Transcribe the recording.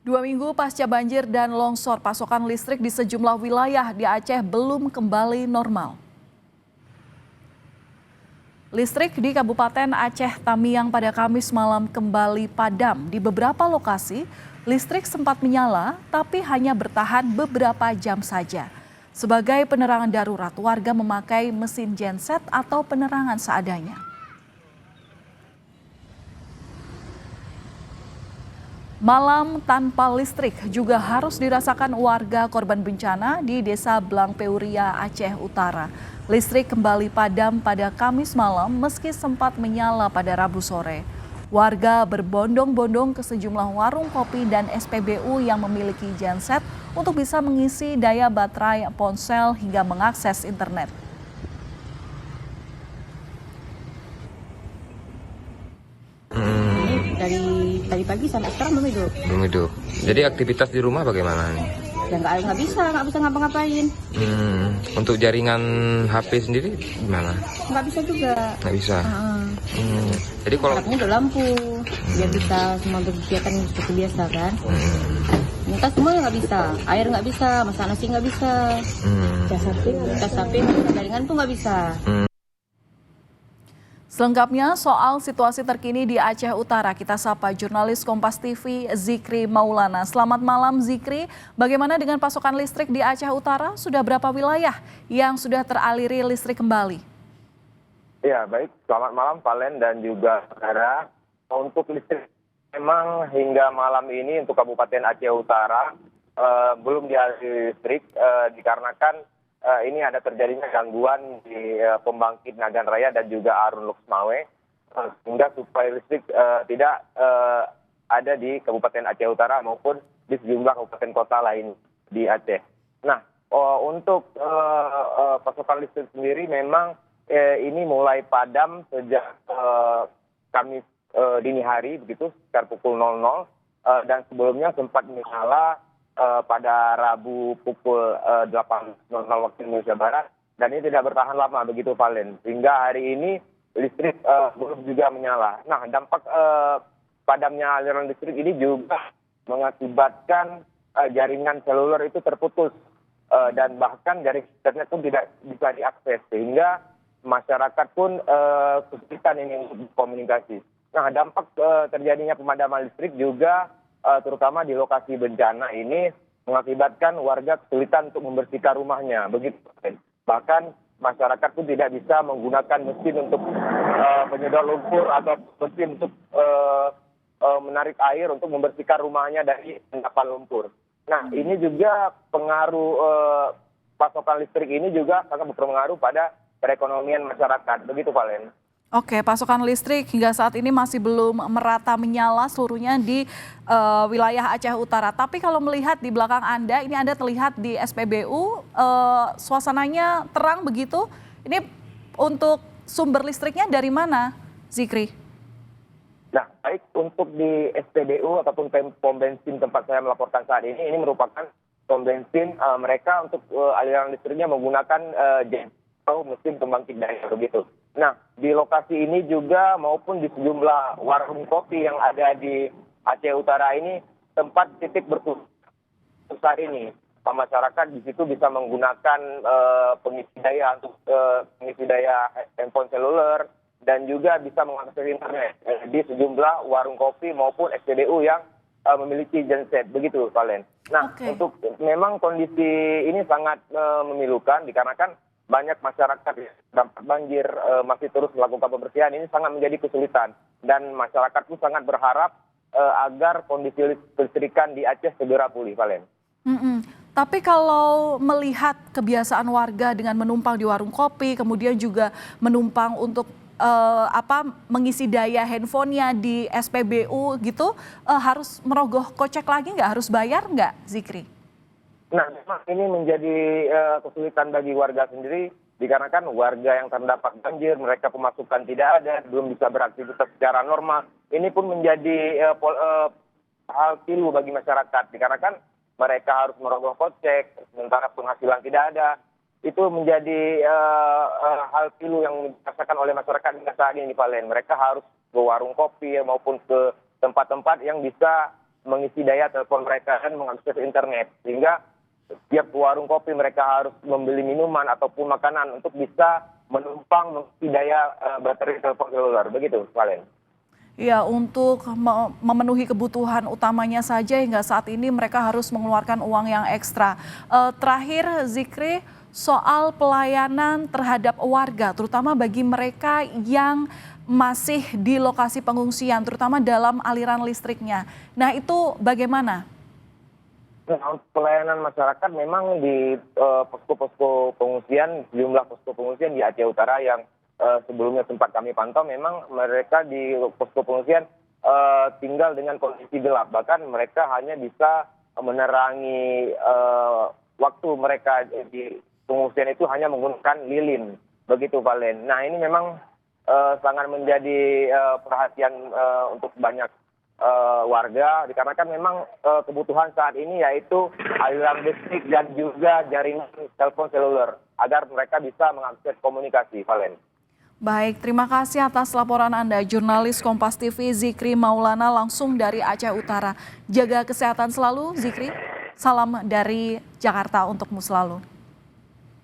2 minggu pasca banjir dan longsor, pasokan listrik di sejumlah wilayah di Aceh belum kembali normal. Listrik di Kabupaten Aceh Tamiang pada Kamis malam kembali padam. Di beberapa lokasi, listrik sempat menyala, tapi hanya bertahan beberapa jam saja. Sebagai penerangan darurat, warga memakai mesin genset atau penerangan seadanya. Malam tanpa listrik juga harus dirasakan warga korban bencana di Desa Blangpeuria, Aceh Utara. Listrik kembali padam pada Kamis malam meski sempat menyala pada Rabu sore. Warga berbondong-bondong ke sejumlah warung kopi dan SPBU yang memiliki genset untuk bisa mengisi daya baterai ponsel hingga mengakses internet. Dari tadi pagi sampai sekarang belum hidup. Belum hidup. Jadi aktivitas di rumah bagaimana nih? Ya nggak bisa ngapa-ngapain. Untuk jaringan HP sendiri gimana? Nggak bisa juga. Nggak bisa. Jadi kalau harapnya udah lampu, biar bisa semua berkegiatan seperti biasa kan. Ternyata semuanya nggak bisa. Air nggak bisa, masak nasi nggak bisa. Cas HP, jaringan tuh nggak bisa. Selengkapnya soal situasi terkini di Aceh Utara, kita sapa jurnalis Kompas TV Zikri Maulana. Selamat malam Zikri, bagaimana dengan pasokan listrik di Aceh Utara? Sudah berapa wilayah yang sudah teraliri listrik kembali? Ya baik, selamat malam Valen dan juga saudara. Untuk listrik memang hingga malam ini untuk Kabupaten Aceh Utara belum dialiri listrik dikarenakan ini ada terjadinya gangguan di pembangkit Nagan Raya dan juga Arun Luxmawe sehingga suplai listrik tidak ada di Kabupaten Aceh Utara maupun di sejumlah kabupaten kota lain di Aceh. Nah, untuk pasokan listrik sendiri memang ini mulai padam sejak Kamis dini hari begitu sekitar pukul 00 dan sebelumnya sempat menyala pada Rabu pukul 8.00 waktu Indonesia Barat dan ini tidak bertahan lama begitu Valen sehingga hari ini listrik belum juga menyala. Nah dampak padamnya aliran listrik ini juga mengakibatkan jaringan seluler itu terputus dan bahkan jaringan internet pun tidak bisa diakses sehingga masyarakat pun kesulitan ini untuk komunikasi. Nah dampak terjadinya pemadaman listrik juga terutama di lokasi bencana ini mengakibatkan warga kesulitan untuk membersihkan rumahnya begitu. Bahkan masyarakat pun tidak bisa menggunakan mesin untuk penyedot lumpur atau mesin untuk menarik air untuk membersihkan rumahnya dari endapan lumpur. Nah ini juga pengaruh pasokan listrik ini juga sangat berpengaruh pada perekonomian masyarakat begitu Valen. Oke, pasokan listrik hingga saat ini masih belum merata menyala seluruhnya di wilayah Aceh Utara. Tapi kalau melihat di belakang Anda, ini Anda terlihat di SPBU, suasananya terang begitu. Ini untuk sumber listriknya dari mana, Zikri? Nah, baik untuk di SPBU ataupun pom bensin tempat saya melaporkan saat ini merupakan pom bensin mereka untuk aliran listriknya menggunakan atau mesin pembangkit daya begitu. Nah, di lokasi ini juga maupun di sejumlah warung kopi yang ada di Aceh Utara ini tempat titik berpusat ini. Masyarakat di situ bisa menggunakan pengisi daya untuk pengisi daya handphone seluler dan juga bisa mengakses internet di sejumlah warung kopi maupun SPBU yang memiliki genset begitu, Valen. Nah, untuk memang kondisi ini sangat memilukan dikarenakan banyak masyarakat yang dampak banjir masih terus melakukan pembersihan ini sangat menjadi kesulitan dan masyarakat pun sangat berharap agar kondisi listrikan di Aceh segera pulih, Valen. Tapi kalau melihat kebiasaan warga dengan menumpang di warung kopi, kemudian juga menumpang untuk mengisi daya handphonenya di SPBU gitu, harus merogoh kocek lagi nggak? Harus bayar nggak, Zikri? Nah, memang ini menjadi kesulitan bagi warga sendiri dikarenakan warga yang terdampak banjir, mereka pemasukan tidak ada, belum bisa beraktivitas secara normal. Ini pun menjadi hal pilu bagi masyarakat dikarenakan mereka harus merogoh kocek, sementara penghasilan tidak ada. Itu menjadi hal pilu yang dirasakan oleh masyarakat hingga saat ini, Valen. Mereka harus ke warung kopi maupun ke tempat-tempat yang bisa mengisi daya telepon mereka dan mengakses internet. Sehingga setiap warung kopi mereka harus membeli minuman ataupun makanan untuk bisa menumpang mengisi daya baterai telepon seluler. Begitu, Valen. Ya, untuk memenuhi kebutuhan utamanya saja hingga saat ini mereka harus mengeluarkan uang yang ekstra. Terakhir, Zikri, soal pelayanan terhadap warga, terutama bagi mereka yang masih di lokasi pengungsian, terutama dalam aliran listriknya. Nah, itu bagaimana? Nah, untuk pelayanan masyarakat memang di posko-posko pengungsian, jumlah posko pengungsian di Aceh Utara yang sebelumnya sempat kami pantau, memang mereka di posko pengungsian tinggal dengan kondisi gelap. Bahkan mereka hanya bisa menerangi waktu mereka di pengungsian itu hanya menggunakan lilin. Begitu, Valen. Nah, ini memang sangat menjadi perhatian untuk banyak warga, dikarenakan memang kebutuhan saat ini yaitu aliran listrik dan juga jaringan telepon seluler agar mereka bisa mengakses komunikasi, Valen. Baik, terima kasih atas laporan Anda, jurnalis Kompas TV Zikri Maulana langsung dari Aceh Utara. Jaga kesehatan selalu, Zikri. Salam dari Jakarta untukmu selalu.